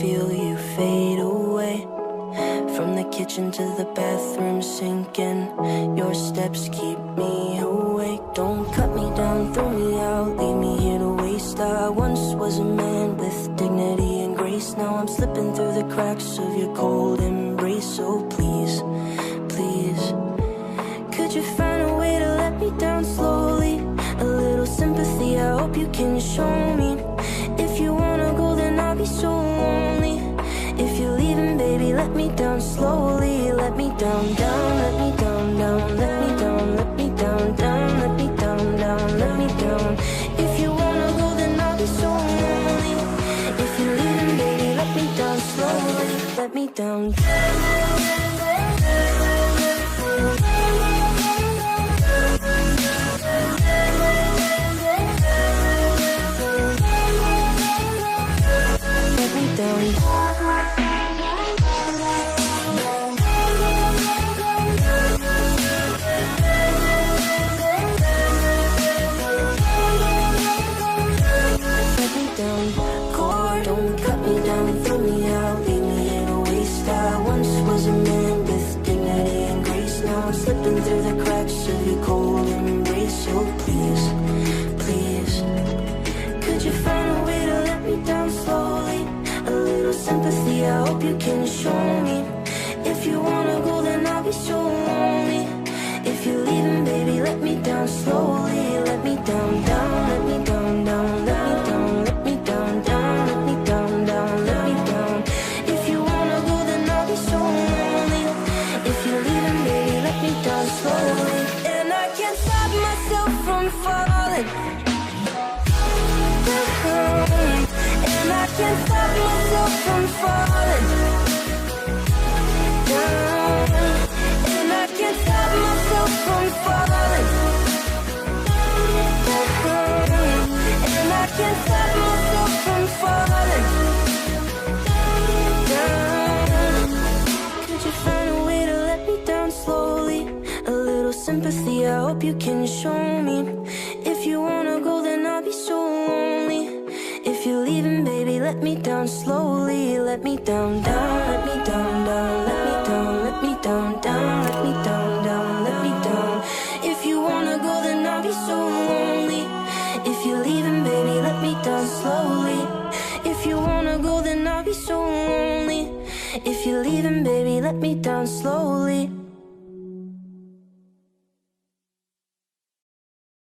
feel you fade away. From the kitchen to the bathroom sinking, your steps keep me awake. Don't cut me down, throw me out, leave me here to waste. I once was a man with dignity and grace. Now I'm slipping through the cracks of your cold embrace. So please, please, could you find a way to let me down slowly? A little sympathy, I hope you can show me. If you wanna go, then I'll be so lonely. If you're leaving, baby, let me down slowly. Let me down, down, let me down, down, let me down, let me down, down, let me down, down, let me down. If you wanna go, then I'll be so lonely. If you're leaving, baby, let me down slowly. Let me down. Let me down. Don't cut me down, throw me out, leave me here to waste. I once was a man with dignity and grace. Now I'm slipping through the cracks of your cold embrace. So please, please, could you find a way to let me down slowly? A little sympathy, I hope you can show me. If you wanna go, then I'll be so lonely. If you're leaving, baby, let me down slowly. Let me down, down, let me down, down, let me down, let me down, down, let me down, down, let me down. If you wanna go, then I'll be so lonely. If you're leaving, baby, let me down slowly. And I can't stop myself from falling down. And I can't stop myself from falling down. And I can't stop myself from falling down. And I can't stop myself from falling down. Could you find a way to let me down slowly? A little sympathy, I hope you can show me. If you wanna go, then I'll be so lonely. If you're leaving, baby, let me down slowly. Let me down, down, let me down, down, let me down, let me down, down, let me down, down, let me down. If you wanna go, then I'll be so lonely. If you're leaving, baby, let me down slowly. If you wanna go, then I'll be so lonely. If you're leaving, baby, let me down slowly.